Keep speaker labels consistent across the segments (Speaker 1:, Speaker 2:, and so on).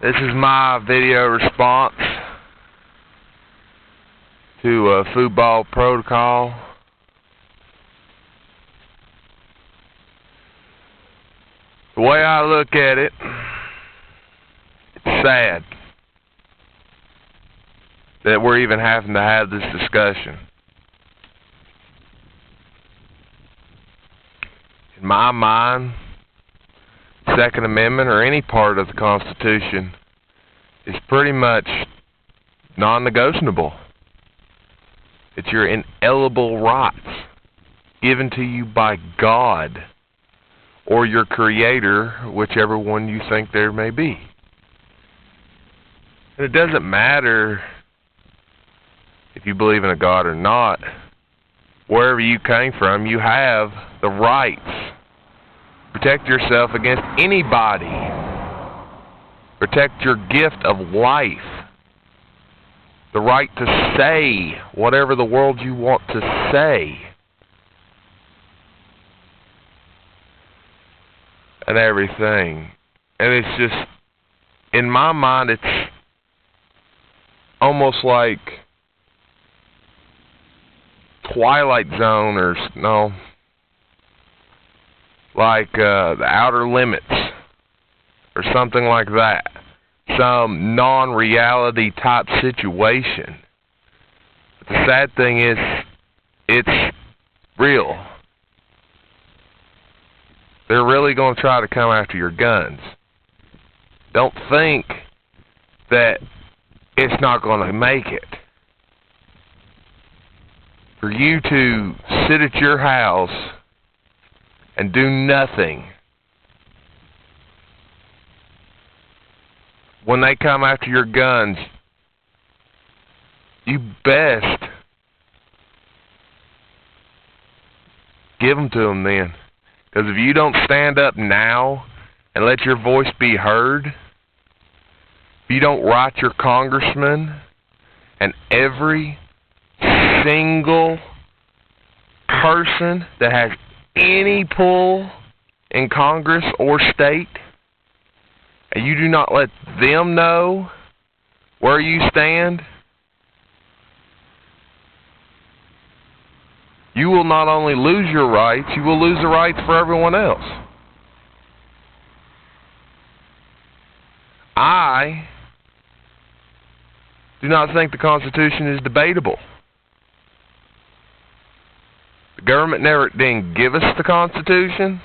Speaker 1: This is my video response to football protocol. The way I look at it, it's sad that we're even having to have this discussion. In my mind, Second Amendment or any part of the Constitution is pretty much non-negotiable. It's your inalienable rights given to you by God or your Creator, whichever one you think there may be. And it doesn't matter if you believe in a God or not. Wherever you came from, you have the rights. Protect yourself against anybody. Protect your gift of life. The right to say whatever the world you want to say. And everything. And it's just, in my mind, it's almost like Twilight Zone or no, like the Outer Limits or something like that. Some non-reality type situation. But the sad thing is, it's real. They're really going to try to come after your guns. Don't think that it's not going to make it. For you to sit at your house and do nothing when they come after your guns, you best give them to them then. Because if you don't stand up now and let your voice be heard, if you don't write your congressman and every single person that has any pull in Congress or state, and you do not let them know where you stand, you will not only lose your rights, you will lose the rights for everyone else. I do not think the Constitution is debatable. The government never didn't give us the Constitution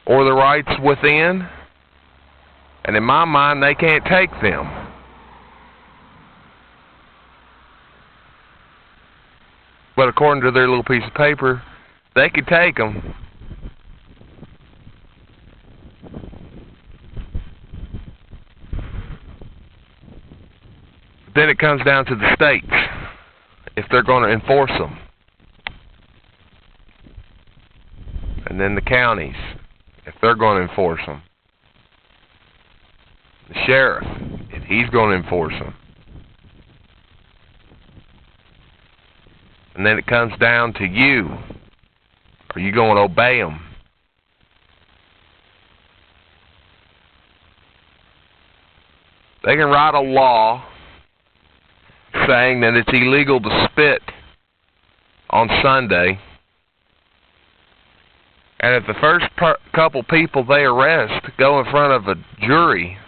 Speaker 1: or the rights within, and in my mind, they can't take them. But according to their little piece of paper, they could take them. Then it comes down to the states, if they're going to enforce them. And then the counties, if they're going to enforce them. The sheriff, if he's going to enforce them. And then it comes down to you. Are you going to obey them? They can write a law saying that it's illegal to spit on Sunday. And if the first couple people they arrest go in front of a jury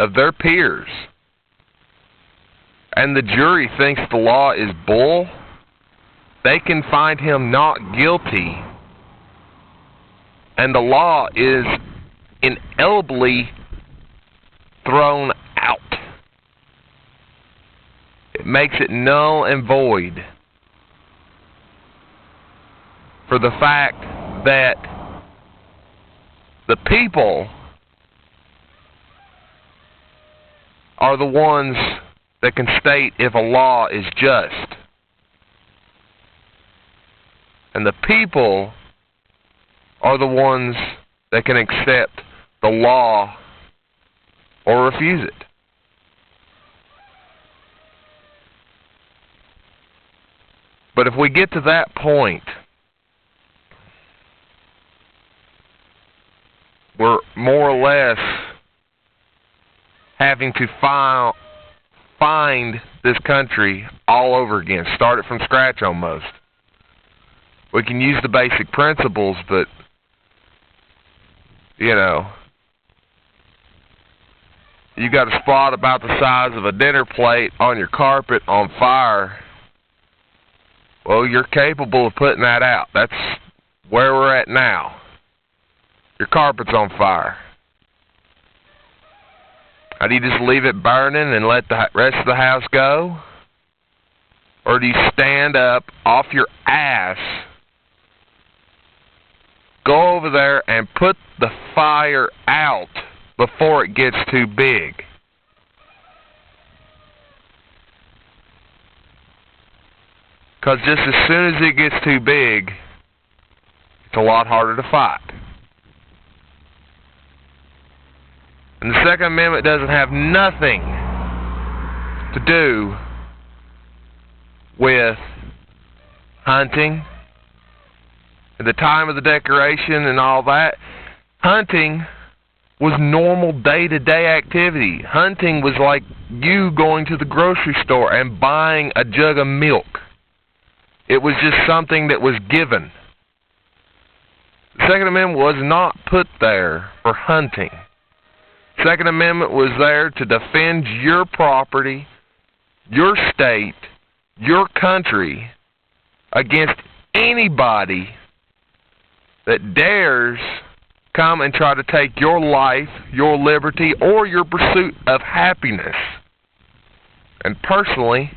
Speaker 1: of their peers, and the jury thinks the law is bull, they can find him not guilty, and the law is inalienably thrown out. It makes it null and void for the fact that the people are the ones that can state if a law is just. And the people are the ones that can accept the law or refuse it. But if we get to that point, we're more or less having to find this country all over again, start it from scratch almost. We can use the basic principles, but, you know, you got a spot about the size of a dinner plate on your carpet on fire. Well, you're capable of putting that out. That's where we're at now. Your carpet's on fire. How do you just leave it burning and let the rest of the house go? Or do you stand up off your ass, go over there and put the fire out before it gets too big? Because just as soon as it gets too big, it's a lot harder to fight. And the Second Amendment doesn't have nothing to do with hunting, at the time of the Declaration and all that. Hunting was normal day-to-day activity. Hunting was like you going to the grocery store and buying a jug of milk. It was just something that was given. The Second Amendment was not put there for hunting. The Second Amendment was there to defend your property, your state, your country against anybody that dares come and try to take your life, your liberty, or your pursuit of happiness. And personally,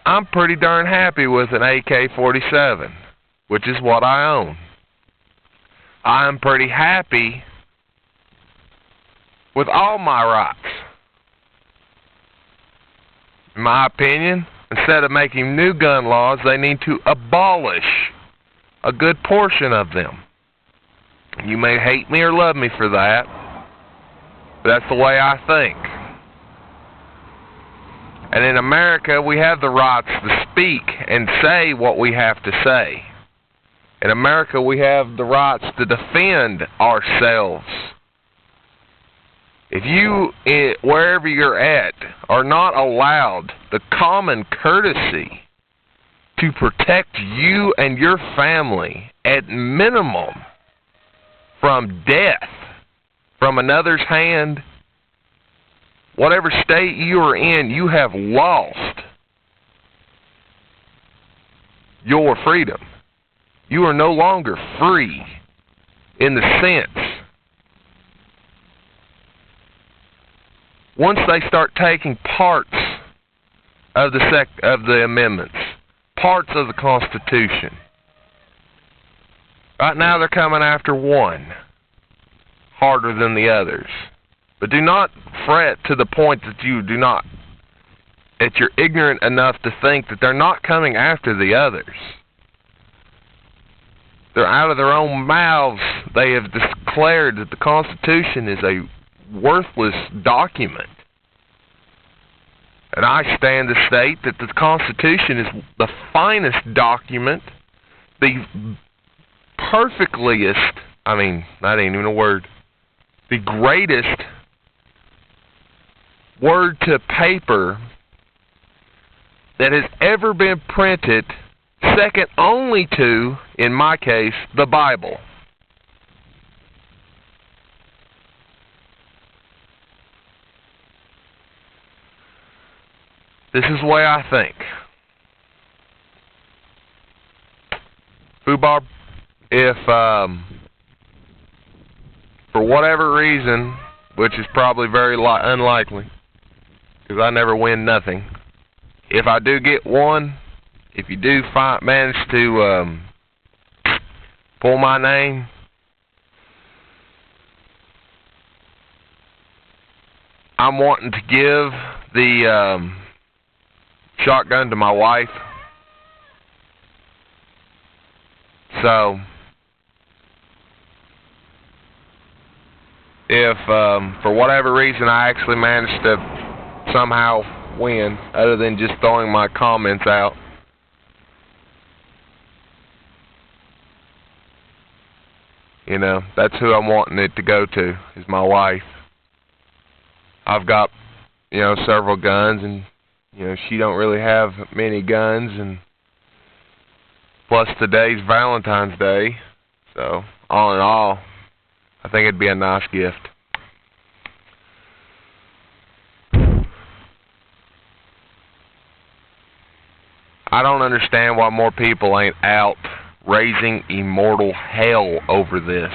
Speaker 1: I'm pretty darn happy with an AK-47, which is what I own. I'm pretty happy with all my rights. In my opinion, instead of making new gun laws, they need to abolish a good portion of them. You may hate me or love me for that, but that's the way I think. And in America, we have the rights to speak and say what we have to say. In America, we have the rights to defend ourselves. If you, wherever you're at, are not allowed the common courtesy to protect you and your family, at minimum, from death from another's hand, whatever state you are in, you have lost your freedom. You are no longer free in the sense. Once they start taking parts of the amendments, parts of the Constitution, right now they're coming after one harder than the others. But do not fret to the point that you're ignorant enough to think that they're not coming after the others. They're out of their own mouths. They have declared that the Constitution is a worthless document. And I stand to state that the Constitution is the finest document, the perfectliest, that ain't even a word, the greatest word to paper that has ever been printed, second only to, in my case, the Bible. This is the way I think. Foobar, if for whatever reason, which is probably very unlikely, because I never win nothing, if I do get one, if you do manage to pull my name, I'm wanting to give the shotgun to my wife. So, if for whatever reason I actually manage to somehow win, other than just throwing my comments out, that's who I'm wanting it to go to, is my wife. I've got, several guns, and, she don't really have many guns, and plus today's Valentine's Day. So, all in all, I think it'd be a nice gift. I don't understand why more people ain't out raising immortal hell over this.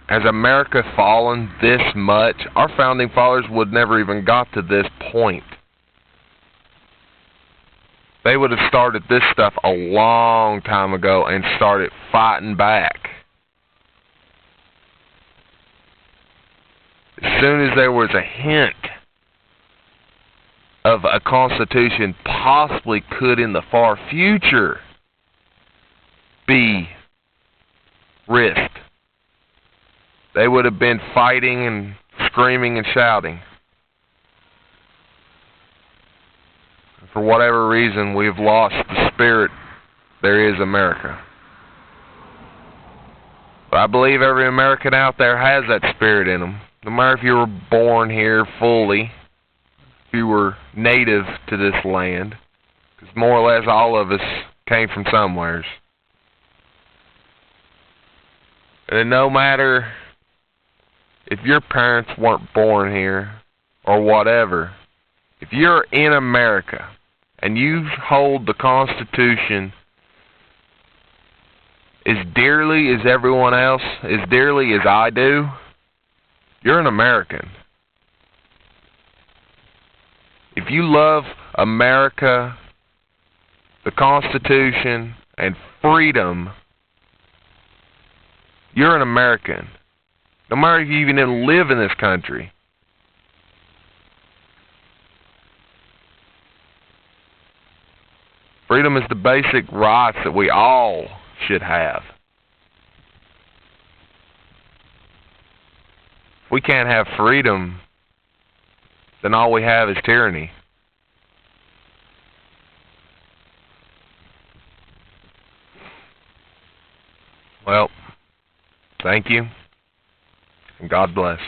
Speaker 1: Has America fallen this much? Our founding fathers would never even got to this point. They would have started this stuff a long time ago and started fighting back. As soon as there was a hint of a constitution possibly could in the far future be risked, they would have been fighting and screaming and shouting. For whatever reason, we've lost the spirit there is America. But I believe every American out there has that spirit in them. No matter if you were born here fully, if you were native to this land, because more or less all of us came from somewheres. And no matter if your parents weren't born here or whatever, if you're in America and you hold the Constitution as dearly as everyone else, as dearly as I do, you're an American. If you love America, the Constitution, and freedom, you're an American. No matter if you even didn't live in this country. Freedom is the basic rights that we all should have. If we can't have freedom, then all we have is tyranny. Well, thank you, and God bless.